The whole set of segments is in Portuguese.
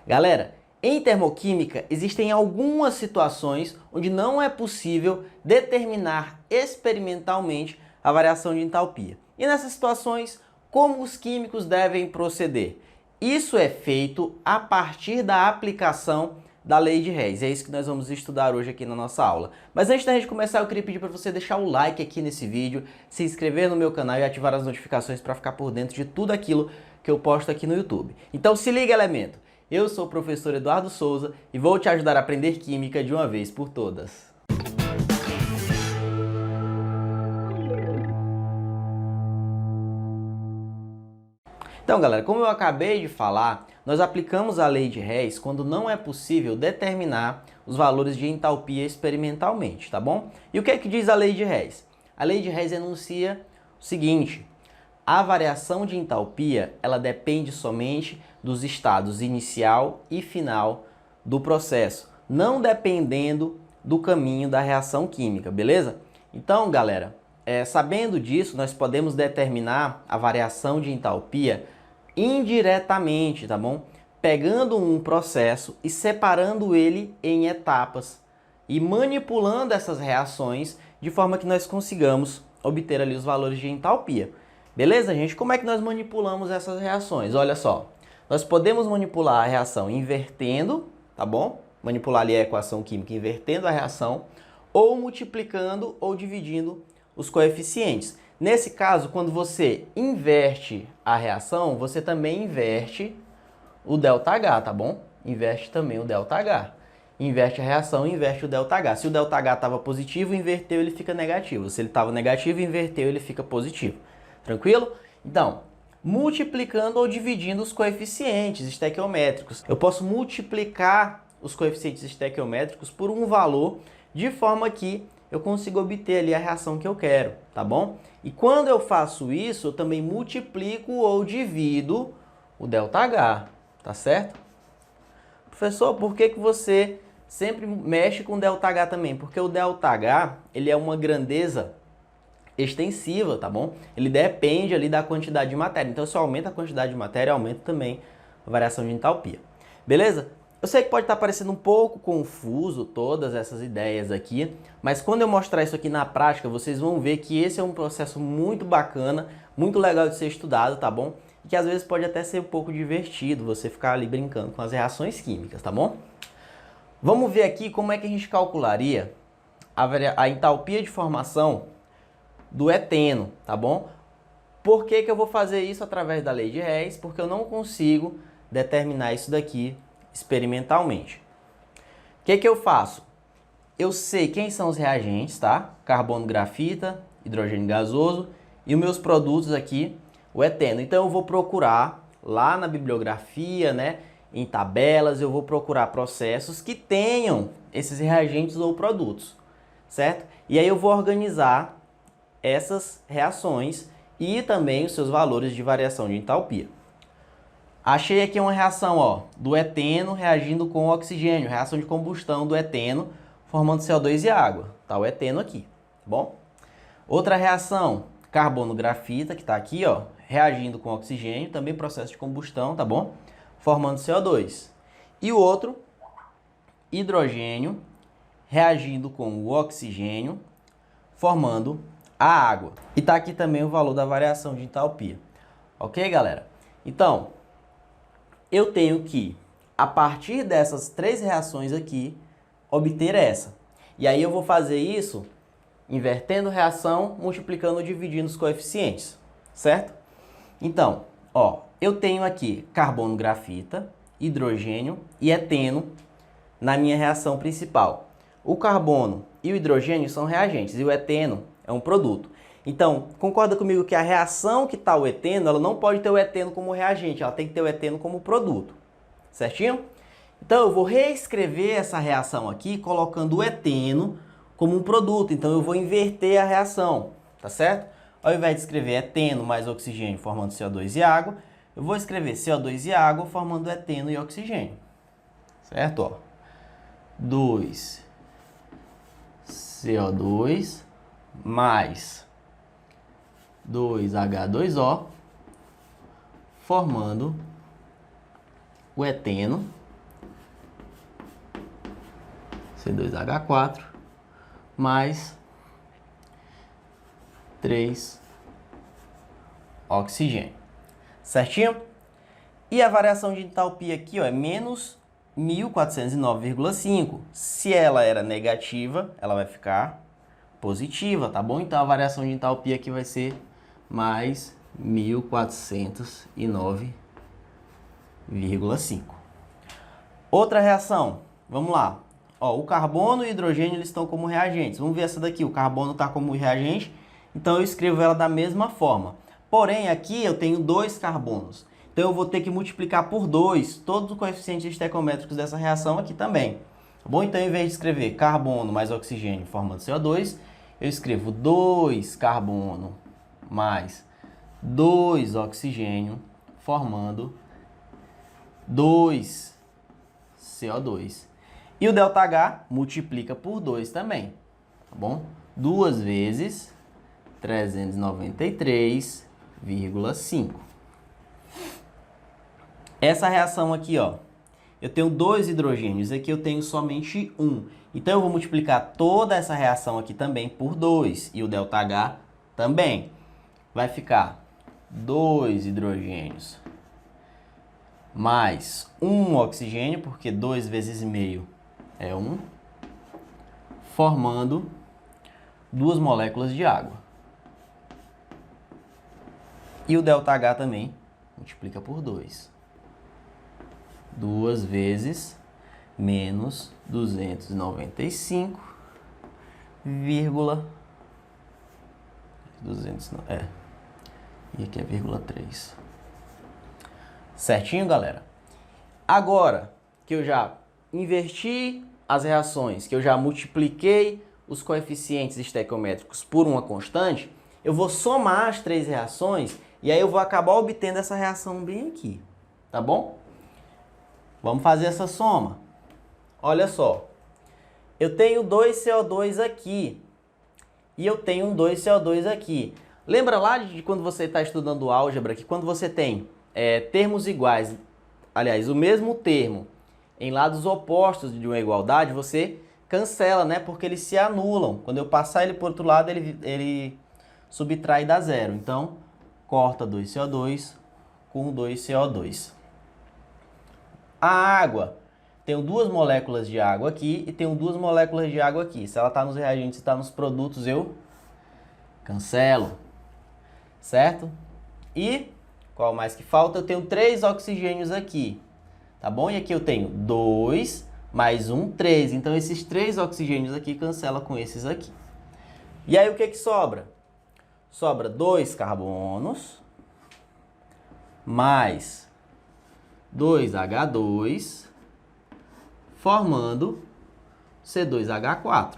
Galera, em termoquímica existem algumas situações onde não é possível determinar experimentalmente a variação de entalpia. E nessas situações, como os químicos devem proceder? Isso é feito a partir da aplicação da lei de Hess. É isso que nós vamos estudar hoje aqui na nossa aula. Mas antes da gente começar, eu queria pedir para você deixar o like aqui nesse vídeo, se inscrever no meu canal e ativar as notificações para ficar por dentro de tudo aquilo que eu posto aqui no YouTube. Então se liga, elemento! Eu sou o professor Eduardo Souza e vou te ajudar a aprender química de uma vez por todas. Então, galera, como eu acabei de falar, nós aplicamos a lei de Hess quando não é possível determinar os valores de entalpia experimentalmente, tá bom? E o que é que diz a lei de Hess? A lei de Hess enuncia o seguinte: a variação de entalpia, ela depende somente dos estados inicial e final do processo, não dependendo do caminho da reação química, beleza? Então, galera, sabendo disso, nós podemos determinar a variação de entalpia indiretamente, tá bom? Pegando um processo e separando ele em etapas e manipulando essas reações de forma que nós consigamos obter ali os valores de entalpia. Beleza, gente? Como é que nós manipulamos essas reações? Olha só, nós podemos manipular a reação invertendo, tá bom? Manipular ali a equação química invertendo a reação, ou multiplicando ou dividindo os coeficientes. Nesse caso, quando você inverte a reação, você também inverte o ΔH, tá bom? Inverte também o ΔH. Inverte a reação, inverte o ΔH. Se o ΔH estava positivo, inverteu, ele fica negativo. Se ele estava negativo, inverteu, ele fica positivo. Tranquilo? Então, multiplicando ou dividindo os coeficientes estequiométricos. Eu posso multiplicar os coeficientes estequiométricos por um valor de forma que eu consigo obter ali a reação que eu quero, tá bom? E quando eu faço isso, eu também multiplico ou divido o ΔH, tá certo? Professor, por que você sempre mexe com ΔH também? Porque o ΔH, ele é uma grandeza extensiva, tá bom? Ele depende ali da quantidade de matéria. Então, se eu aumento a quantidade de matéria, aumenta também a variação de entalpia. Beleza? Eu sei que pode estar parecendo um pouco confuso todas essas ideias aqui, mas quando eu mostrar isso aqui na prática, vocês vão ver que esse é um processo muito bacana, muito legal de ser estudado, tá bom? E que às vezes pode até ser um pouco divertido você ficar ali brincando com as reações químicas, tá bom? Vamos ver aqui como é que a gente calcularia a entalpia de formação do eteno, tá bom? Por que eu vou fazer isso através da lei de Hess? Porque eu não consigo determinar isso daqui experimentalmente. O que eu faço? Eu sei quem são os reagentes, tá? Carbono, grafita, hidrogênio gasoso e os meus produtos aqui, o eteno. Então eu vou procurar lá na bibliografia, né, em tabelas, eu vou procurar processos que tenham esses reagentes ou produtos, certo? E aí eu vou organizar essas reações e também os seus valores de variação de entalpia. Achei aqui uma reação, ó, do eteno reagindo com o oxigênio, reação de combustão do eteno formando CO2 e água. Tá o eteno aqui, tá bom? Outra reação, carbono-grafita, que está aqui, ó, reagindo com oxigênio, também processo de combustão, tá bom? Formando CO2. E o outro, hidrogênio reagindo com o oxigênio, formando a água. E tá aqui também o valor da variação de entalpia. Ok, galera? Então, eu tenho que, a partir dessas três reações aqui, obter essa. E aí eu vou fazer isso invertendo reação, multiplicando ou dividindo os coeficientes, certo? Então, ó, eu tenho aqui carbono, grafita, hidrogênio e eteno na minha reação principal. O carbono e o hidrogênio são reagentes e o eteno é um produto. Então, concorda comigo que a reação que está o eteno, ela não pode ter o eteno como reagente, ela tem que ter o eteno como produto, certinho? Então, eu vou reescrever essa reação aqui colocando o eteno como um produto. Então, eu vou inverter a reação, tá certo? Ao invés de escrever eteno mais oxigênio formando CO2 e água, eu vou escrever CO2 e água formando eteno e oxigênio, certo? Ó, 2 CO2 mais 2H2O formando o eteno C2H4 mais 3 oxigênio. Certinho? E a variação de entalpia aqui, ó, é menos 1409,5. Se ela era negativa, ela vai ficar positiva, tá bom? Então a variação de entalpia aqui vai ser mais 1409,5. Outra reação, vamos lá. Ó, o carbono e o hidrogênio eles estão como reagentes. Vamos ver essa daqui, o carbono está como reagente, então eu escrevo ela da mesma forma. Porém, aqui eu tenho 2 carbonos. Então eu vou ter que multiplicar por 2 todos os coeficientes estequiométricos dessa reação aqui também. Tá bom? Então, em vez de escrever carbono mais oxigênio formando CO2, eu escrevo 2 carbono mais 2 oxigênio formando 2 CO2. E o ΔH multiplica por 2 também, tá bom? 2 vezes 393,5. Essa reação aqui, ó, eu tenho 2 hidrogênios, aqui eu tenho somente 1. Então, eu vou multiplicar toda essa reação aqui também por 2 e o ΔH também. Vai ficar 2 hidrogênios mais 1 oxigênio, porque 2 vezes meio é 1, formando 2 moléculas de água. E o ΔH também multiplica por 2. 2 vezes menos 295, e aqui é vírgula 3. Certinho, galera? Agora que eu já inverti as reações, que eu já multipliquei os coeficientes estequiométricos por uma constante, eu vou somar as 3 reações e aí eu vou acabar obtendo essa reação bem aqui, tá bom? Vamos fazer essa soma. Olha só, eu tenho 2 CO2 aqui e eu tenho um 2 CO2 aqui. Lembra lá de quando você está estudando álgebra, que quando você tem termos iguais, aliás, o mesmo termo em lados opostos de uma igualdade, você cancela, né? Porque eles se anulam. Quando eu passar ele para o outro lado, ele subtrai e dá zero. Então, corta 2CO2 com 2CO2. A água, tenho 2 moléculas de água aqui e tenho 2 moléculas de água aqui. Se ela está nos reagentes e está nos produtos, eu cancelo. Certo? E, qual mais que falta? Eu tenho 3 oxigênios aqui. Tá bom? E aqui eu tenho 2 mais 1, 3. Então, esses 3 oxigênios aqui cancela com esses aqui. E aí, o que que sobra? Sobra 2 carbonos mais 2H2 formando C2H4.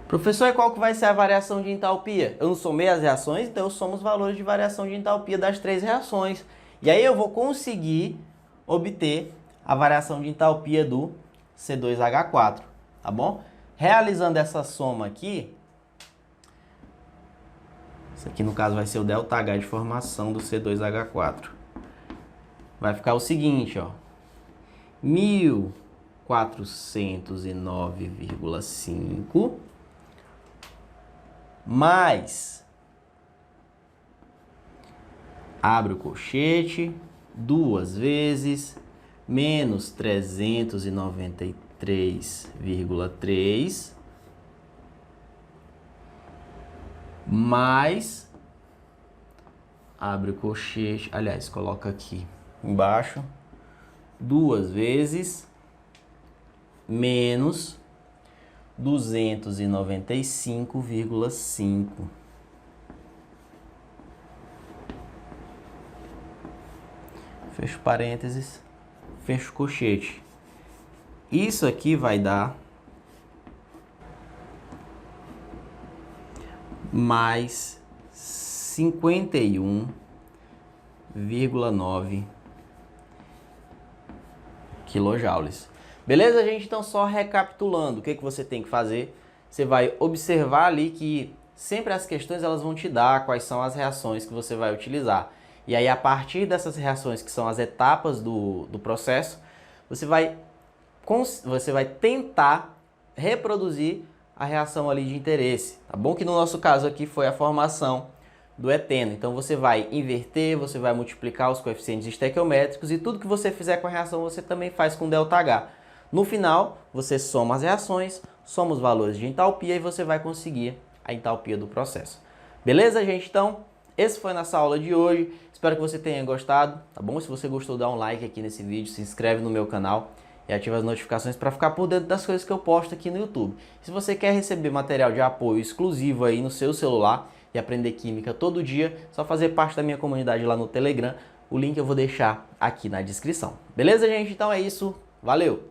Professor, e qual que vai ser a variação de entalpia? Eu não somei as reações, então eu somo os valores de variação de entalpia das 3 reações. E aí eu vou conseguir obter a variação de entalpia do C2H4, tá bom? Realizando essa soma aqui, isso aqui no caso vai ser o ΔH de formação do C2H4. Vai ficar o seguinte, ó, 1409,5 mais, abre o colchete, 2 vezes, menos 393,3, mais, abre o colchete, aliás, coloca aqui embaixo, 2 vezes, menos 295,5. Fecho parênteses, fecho colchete. Isso aqui vai dar mais 51,9 quilojoules. Beleza, gente? Então, só recapitulando, o que você tem que fazer? Você vai observar ali que sempre as questões elas vão te dar quais são as reações que você vai utilizar. E aí, a partir dessas reações, que são as etapas do processo, você vai tentar reproduzir a reação ali de interesse, tá bom? Que no nosso caso aqui foi a formação do eteno. Então você vai inverter, você vai multiplicar os coeficientes estequiométricos e tudo que você fizer com a reação você também faz com ΔH. No final, você soma as reações, soma os valores de entalpia e você vai conseguir a entalpia do processo. Beleza, gente? Então, esse foi a nossa aula de hoje. Espero que você tenha gostado, tá bom? Se você gostou, dá um like aqui nesse vídeo, se inscreve no meu canal e ativa as notificações para ficar por dentro das coisas que eu posto aqui no YouTube. Se você quer receber material de apoio exclusivo aí no seu celular e aprender química todo dia, só fazer parte da minha comunidade lá no Telegram. O link eu vou deixar aqui na descrição. Beleza, gente? Então é isso. Valeu!